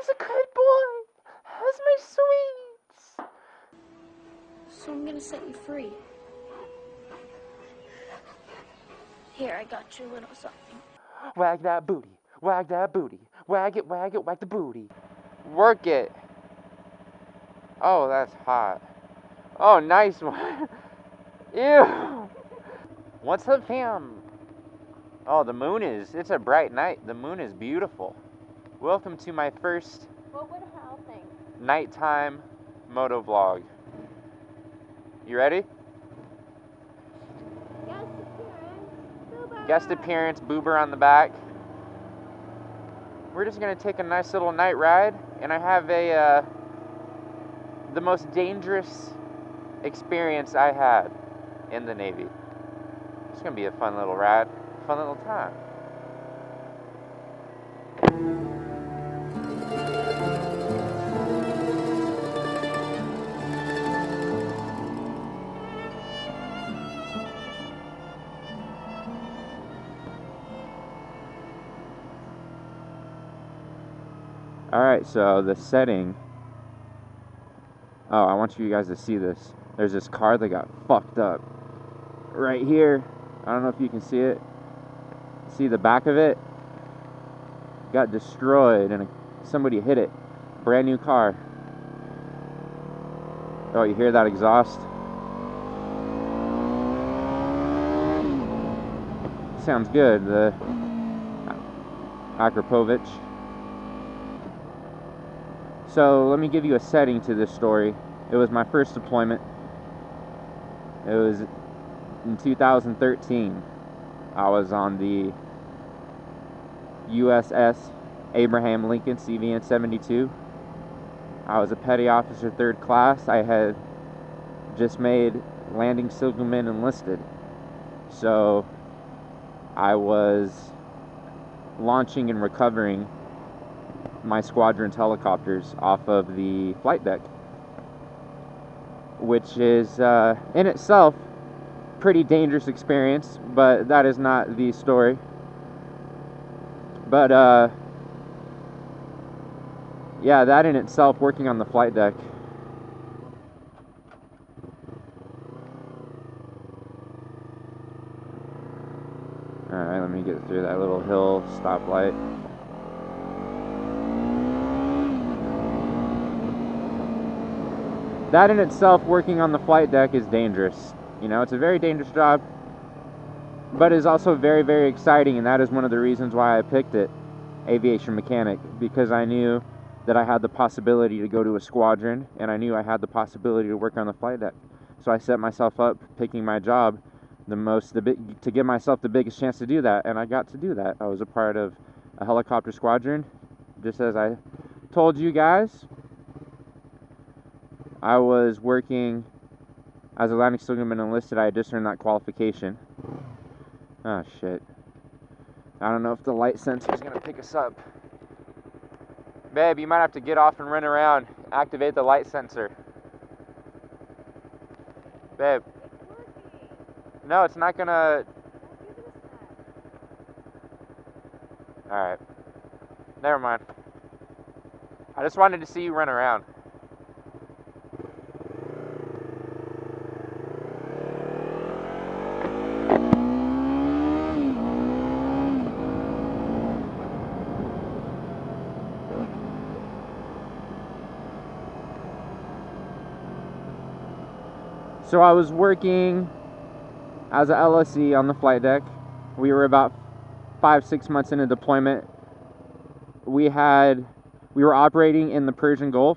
He's a good boy. How's my sweets? So I'm gonna set you free. Here, I got you a little something. Wag that booty. Wag that booty. Wag it, wag the booty. Work it. Oh, that's hot. Oh, nice one. Ew. What's up, fam? Oh, the moon it's a bright night. The moon is beautiful. Welcome to my first What would Hal think? nighttime moto vlog. You ready? Guest appearance, Boober on the back. We're just gonna take a nice little night ride, and I have the most dangerous experience I had in the Navy. It's gonna be a fun little ride, fun little time. Alright, so the setting. Oh, I want you guys to see this. There's this car that got fucked up. Right here. I don't know if you can see it. See the back of it? Got destroyed and somebody hit it. Brand new car. Oh, you hear that exhaust? Sounds good. The Akrapovich. So let me give you a setting to this story. It was my first deployment. It was in 2013. I was on the USS Abraham Lincoln CVN 72. I was a petty officer 3rd class. I had just made landing signalman enlisted. So I was launching and recovering my squadron's helicopters off of the flight deck, which is in itself pretty dangerous experience, but that is not the story. But yeah, that in itself, working on the flight deck. Alright, let me get through that little hill stoplight. That in itself, working on the flight deck, is dangerous. You know, it's a very dangerous job, but is also very, very exciting, and that is one of the reasons why I picked it, aviation mechanic, because I knew that I had the possibility to go to a squadron, and I knew I had the possibility to work on the flight deck. So I set myself up picking my job to give myself the biggest chance to do that, and I got to do that. I was a part of a helicopter squadron, just as I told you guys. I was working as a landing signalman enlisted. I had just earned that qualification. Oh shit. I don't know if the light sensor is going to pick us up. Babe, you might have to get off and run around. Activate the light sensor. Babe. No, it's not going to... Alright. Never mind. I just wanted to see you run around. So I was working as a LSE on the flight deck. We were about 5-6 months into deployment. We were operating in the Persian Gulf.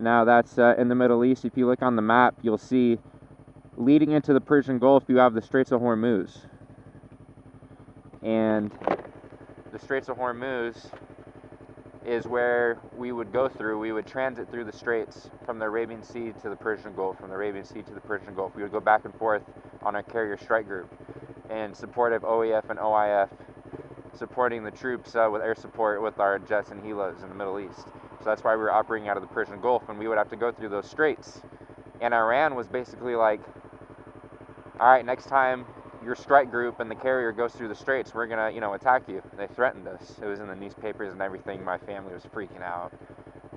Now that's in the Middle East. If you look on the map, you'll see leading into the Persian Gulf, you have the Straits of Hormuz. And the Straits of Hormuz is where we would go through. We would transit through the straits from the Arabian Sea to the Persian Gulf, from the Arabian Sea to the Persian Gulf. We would go back and forth on our carrier strike group in support of OEF and OIF, supporting the troops with air support with our jets and helos in the Middle East. So that's why we were operating out of the Persian Gulf, and we would have to go through those straits. And Iran was basically like, all right, next time your strike group and the carrier goes through the straits, we're gonna, attack you. They threatened us. It was in the newspapers and everything. My family was freaking out.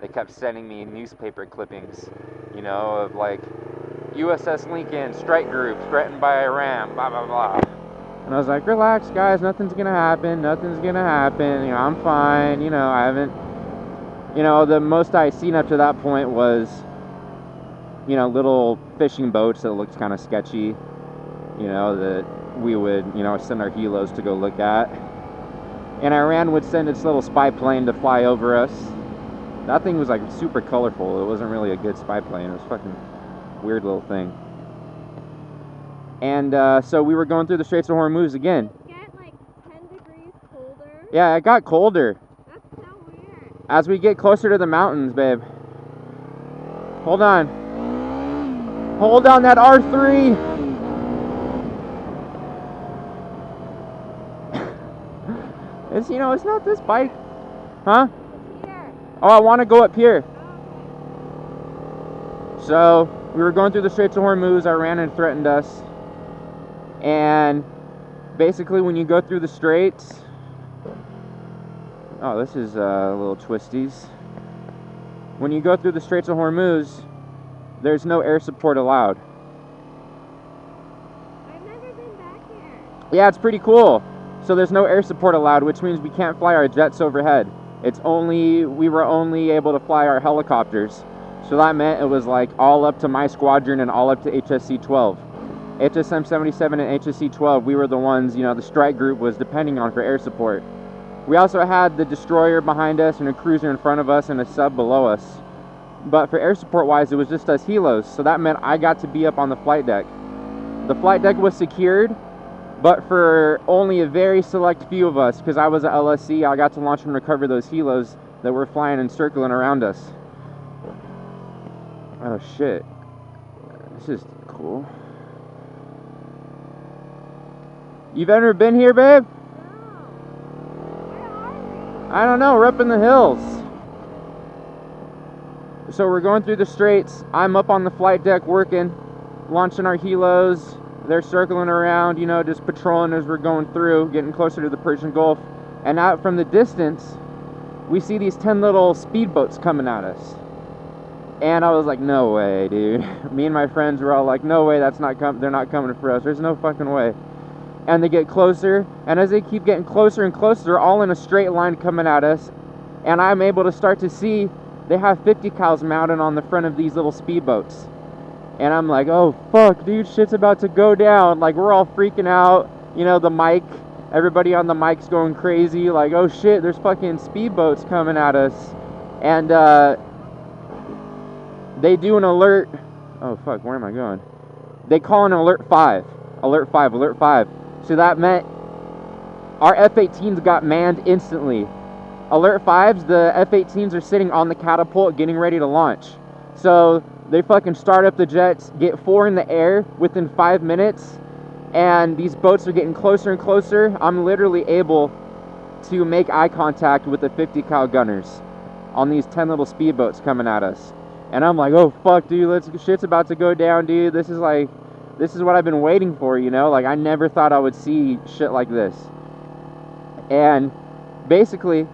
They kept sending me newspaper clippings, of like, USS Lincoln, strike group, threatened by Iran, blah, blah, blah. And I was like, relax, guys, nothing's gonna happen, I'm fine, I haven't, the most I seen up to that point was, little fishing boats that looked kind of sketchy, that we would, send our helos to go look at. And Iran would send its little spy plane to fly over us. That thing was like super colorful. It wasn't really a good spy plane. It was fucking weird little thing. And so we were going through the Straits of Hormuz again. It get like 10 degrees colder. Yeah, it got colder. That's so weird. As we get closer to the mountains, babe. Hold on. Hold on, that R3. It's, it's not this bike. Huh? Here. Oh, I want to go up here. So, we were going through the Straits of Hormuz. Iran had threatened us. And basically, when you go through the straits... Oh, this is a little twisties. When you go through the Straits of Hormuz, there's no air support allowed. I've never been back here. Yeah, it's pretty cool. So there's no air support allowed, which means we can't fly our jets overhead. We were only able to fly our helicopters. So that meant it was like all up to my squadron and all up to HSC-12. HSM-77 and HSC-12, we were the ones, the strike group was depending on for air support. We also had the destroyer behind us and a cruiser in front of us and a sub below us. But for air support wise, it was just us helos. So that meant I got to be up on the flight deck. The flight deck was secured, but for only a very select few of us, because I was at LSC, I got to launch and recover those helos that were flying and circling around us. Oh shit. This is cool. You've ever been here, babe? No. Where are we? I don't know, we're up in the hills. So we're going through the straits. I'm up on the flight deck working, launching our helos. They're circling around, just patrolling as we're going through, getting closer to the Persian Gulf. And out from the distance, we see these 10 little speedboats coming at us. And I was like, no way, dude. Me and my friends were all like, no way, they're not coming for us. There's no fucking way. And they get closer, and as they keep getting closer and closer, they're all in a straight line coming at us. And I'm able to start to see they have 50 cals mounted on the front of these little speedboats. And I'm like, oh fuck, dude, shit's about to go down. Like, we're all freaking out. The mic, everybody on the mic's going crazy. Like, oh shit, there's fucking speedboats coming at us. And they do an alert. Oh fuck, where am I going? They call an alert 5. Alert 5, alert 5. So that meant our F-18s got manned instantly. Alert 5s, the F-18s are sitting on the catapult getting ready to launch. So they fucking start up the jets, get 4 in the air within 5 minutes, and these boats are getting closer and closer. I'm literally able to make eye contact with the 50 cal gunners on these 10 little speedboats coming at us. And I'm like, oh fuck, dude, shit's about to go down, dude. This is what I've been waiting for, Like, I never thought I would see shit like this. And basically,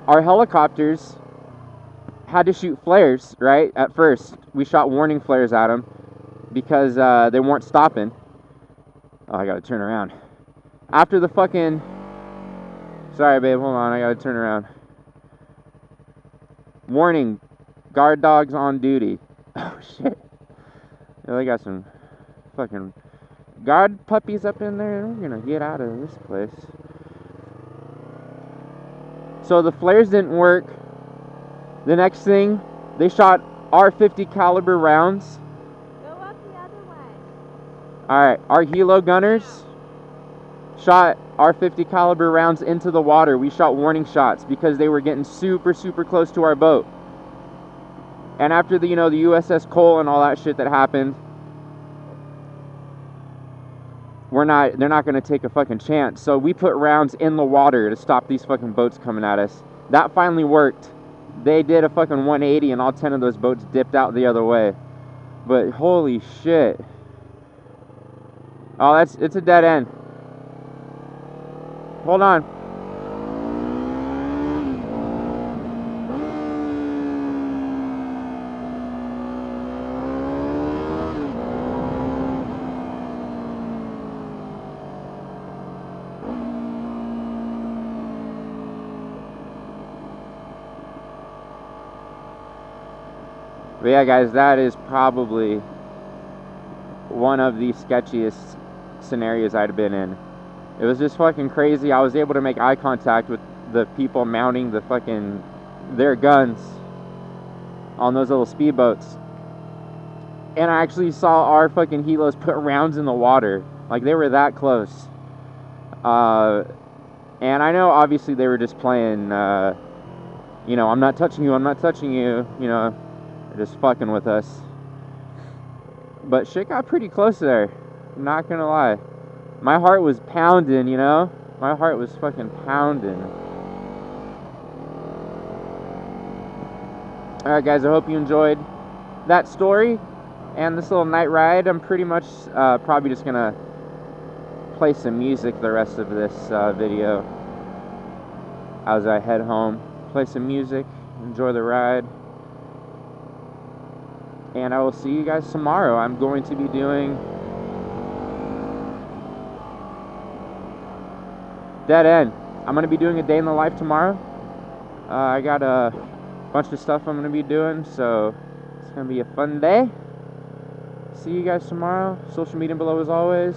our helicopters had to shoot flares, right? At first, we shot warning flares at them because they weren't stopping. Oh, I gotta turn around. After the fucking... Sorry, babe, hold on, I gotta turn around. Warning, guard dogs on duty. Oh, shit. Yeah, they got some fucking guard puppies up in there. We're gonna get out of this place. So the flares didn't work. The next thing, they shot our 50 caliber rounds. Go up the other way. Alright, our helo gunners shot our 50 caliber rounds into the water. We shot warning shots because they were getting super, super close to our boat. And after the, the USS Cole and all that shit that happened, they're not going to take a fucking chance. So we put rounds in the water to stop these fucking boats coming at us. That finally worked. They did a fucking 180 and all 10 of those boats dipped out the other way. But holy shit. Oh, it's a dead end. Hold on. But yeah, guys, that is probably one of the sketchiest scenarios I'd been in. It was just fucking crazy. I was able to make eye contact with the people mounting their guns on those little speedboats. And I actually saw our fucking helos put rounds in the water. Like, they were that close. And I know, obviously, they were just playing, you know, I'm not touching you, you know, they're just fucking with us. But shit got pretty close there. I'm not gonna lie. My heart was pounding, you know? My heart was fucking pounding. Alright, guys, I hope you enjoyed that story and this little night ride. I'm pretty much probably just gonna play some music the rest of this video as I head home. Play some music, enjoy the ride. And I will see you guys tomorrow. I'm going to be doing dead end. I'm going to be doing a day in the life tomorrow. I got a bunch of stuff I'm going to be doing, so it's going to be a fun day. See you guys tomorrow. Social media below as always.